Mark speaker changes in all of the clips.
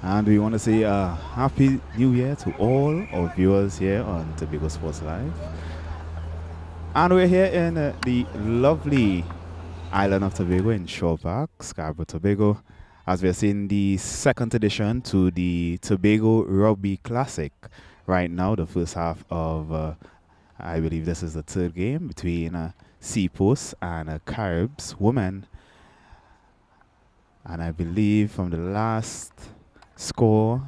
Speaker 1: And we want to say a happy new year to all our viewers here on Tobago Sports Live. And we're here in the lovely island of Tobago in Shore Park, Scarborough, Tobago, as we're seeing the second edition to the Tobago Rugby Classic. Right now, the first half of, I believe this is the third game between Seapost and Caribs women. And I believe from the last score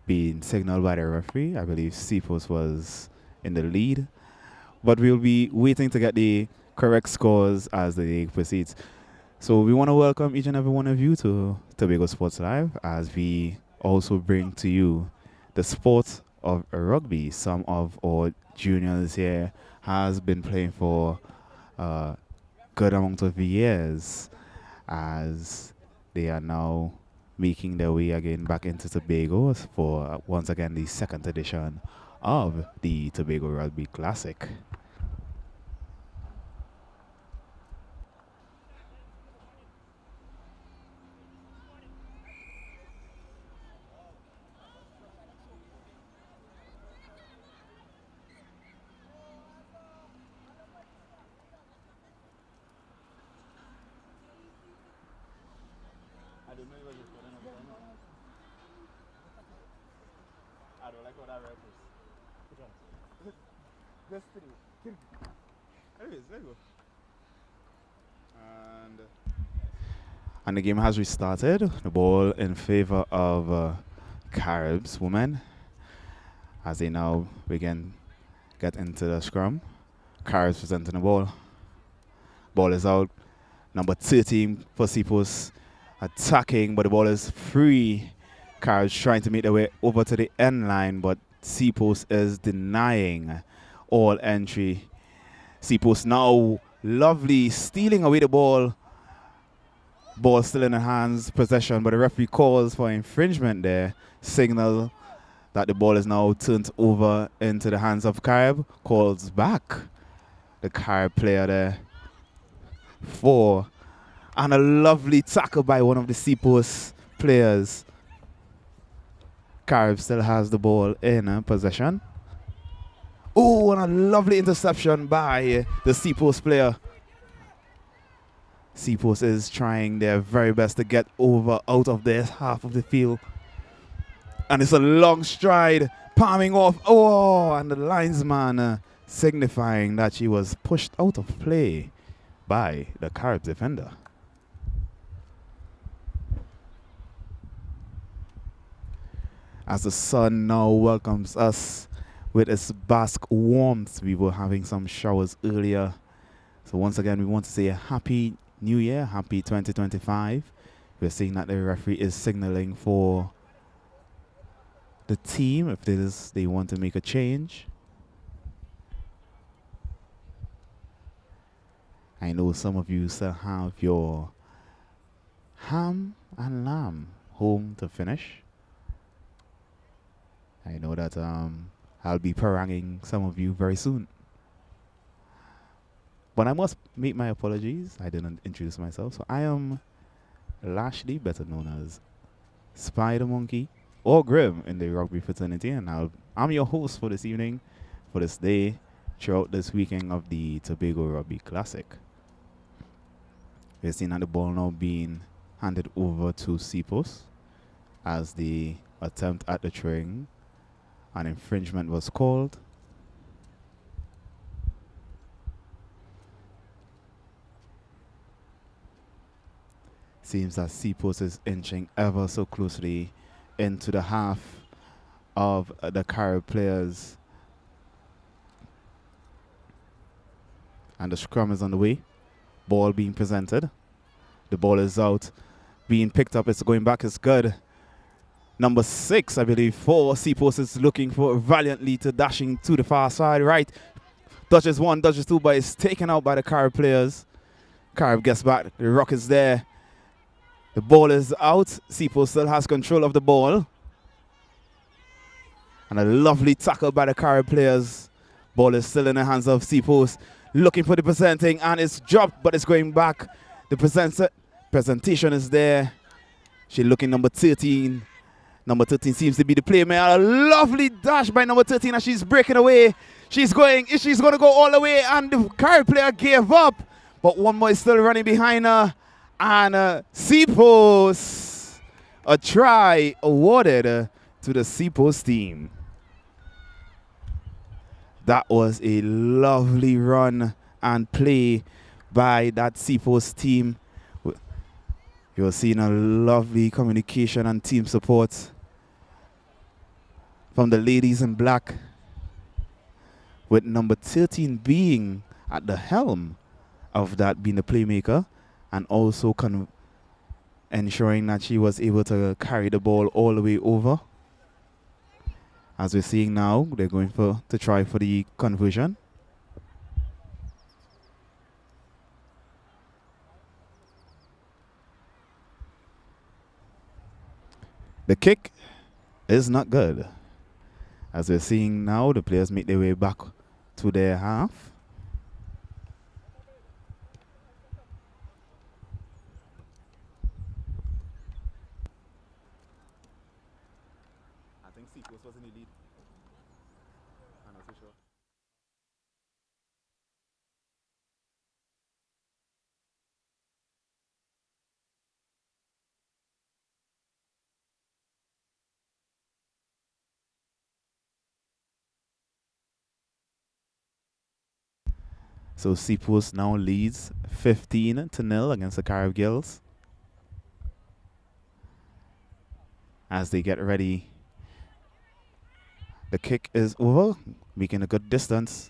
Speaker 1: being signaled by the referee, I believe Seapost was in the lead. But we'll be waiting to get the correct scores as the day proceeds. So we want to welcome each and every one of you to Tobago Sports Live as we also bring to you the sport of rugby. Some of our juniors here has been playing for a good amount of years as they are now making their way again back into Tobago for once again the second edition of the Tobago Rugby Classic. I don't like what I read. Which one? This video. Anyways, there you go. And the game has restarted. The ball in favor of Caribs women as they now begin get into the scrum. Caribs presenting the ball. Ball is out. Number 13 for Seapost attacking, but the ball is free. Caribs trying to make their way over to the end line, but Seapost is denying all entry. Seapost now lovely stealing away the ball. Ball still in the hands, possession, but the referee calls for infringement there. Signal that the ball is now turned over into the hands of Carib. Calls back the Carib player there. 4. And a lovely tackle by one of the Seapost players. Carib still has the ball in possession. Oh, and a lovely interception by the Seapost player. Seapost is trying their very best to get over out of this half of the field. And it's a long stride, palming off. Oh, and the linesman signifying that she was pushed out of play by the Carib defender. As the sun now welcomes us with its basque warmth. We were having some showers earlier. So once again, we want to say a happy new year, happy 2025. We're seeing that the referee is signaling for the team if they want to make a change. I know some of you still have your ham and lamb home to finish. I know that I'll be haranguing some of you very soon. But I must make my apologies. I didn't introduce myself. So I am Lashley, better known as Spider Monkey or Grim in the rugby fraternity. And I'm your host for this evening, for this day, throughout this weekend of the Tobago Rugby Classic. We're seeing that the ball now being handed over to Seapost as the attempt at the throwing. An infringement was called. Seems that Seapost is inching ever so closely into the half of the Carib players. And the scrum is on the way. Ball being presented. The ball is out. Being picked up. It's going back. It's good. Number 6, I believe, for Seapost is looking for valiantly to dashing to the far side. Right. Dodges 1, dodges 2, but it's taken out by the Carib players. Carib gets back. The rock is there. The ball is out. Seapost still has control of the ball. And a lovely tackle by the Carib players. Ball is still in the hands of Seapost. Looking for the presenting, and it's dropped, but it's going back. The presentation is there. She's looking number 13. Number 13 seems to be the playmaker. A lovely dash by number 13 as she's breaking away. She's going to go all the way, and the Carib player gave up. But one more is still running behind her. And Seapost, a try awarded to the Seapost team. That was a lovely run and play by that Seapost team. You're seeing a lovely communication and team support from the ladies in black, with number 13 being at the helm of that, being the playmaker, and also ensuring that she was able to carry the ball all the way over. As we're seeing now, they're going to try for the conversion. The kick is not good. As we're seeing now, the players make their way back to their half. I think Seapost was in the lead. I'm not so sure. So Seapost now leads 15-0 against the Carib Girls. As they get ready, the kick is over, making a good distance.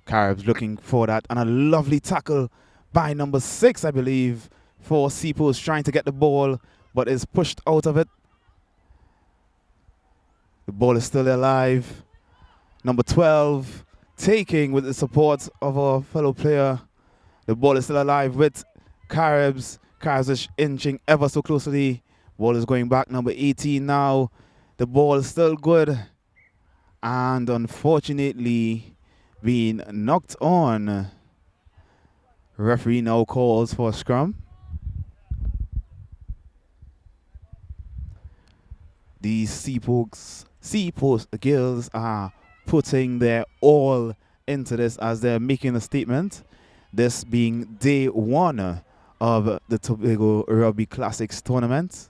Speaker 1: Caribs looking for that, and a lovely tackle by number 6, I believe, for Seapost, trying to get the ball, but is pushed out of it. The ball is still alive. Number 12 taking with the support of our fellow player. The ball is still alive with Caribs. Caribs is inching ever so closely. Ball is going back. Number 18 now. The ball is still good. And unfortunately being knocked on. Referee now calls for a scrum. These Seapost girls are putting their all into this as they're making a statement. This being day 1 of the Tobago Rugby Classics tournament.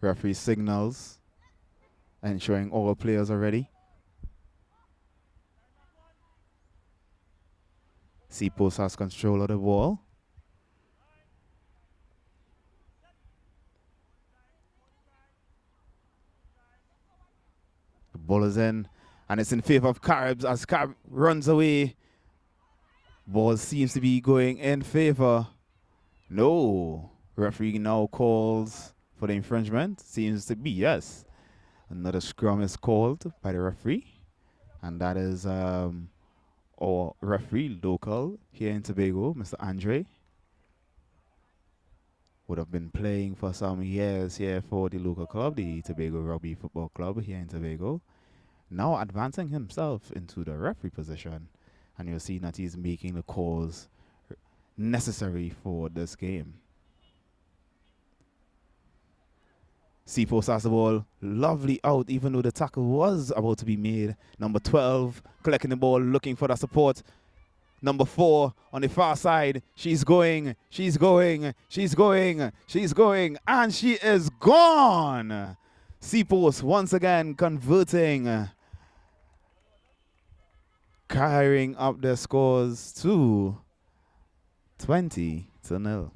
Speaker 1: Referee signals, ensuring all players are ready. Seapost has control of the ball. The ball is in, and it's in favor of Caribs as Carib runs away. Ball seems to be going in favor. No. Referee now calls for the infringement. Seems to be, yes. Another scrum is called by the referee. And that is our referee local here in Tobago, Mr. Andre. Would have been playing for some years here for the local club, the Tobago Rugby Football Club here in Tobago. Now advancing himself into the referee position. And you'll see that he's making the calls necessary for this game. Seapost has the ball, lovely out, even though the tackle was about to be made. Number 12 collecting the ball, looking for that support. Number 4 on the far side, she's going, and she is gone. Seapost once again converting, carrying up their scores to 20-0.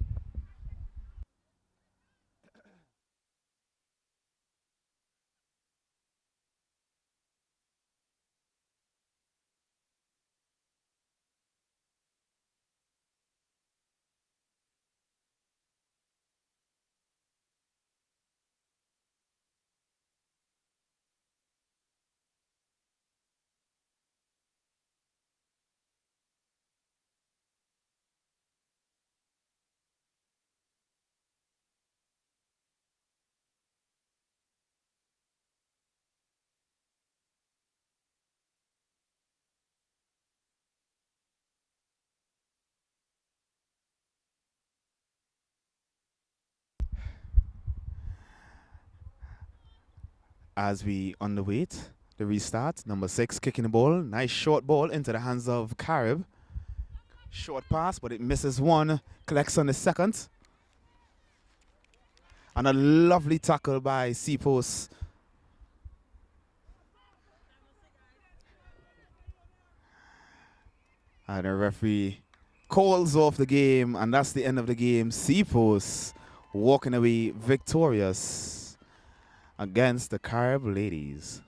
Speaker 1: as we underweight the restart. Number 6 kicking the ball. Nice short ball into the hands of Carib. Short pass, but it misses one. Collects on the second. And a lovely tackle by Seapost. And the referee calls off the game, and that's the end of the game. Seapost walking away victorious against the Carib ladies.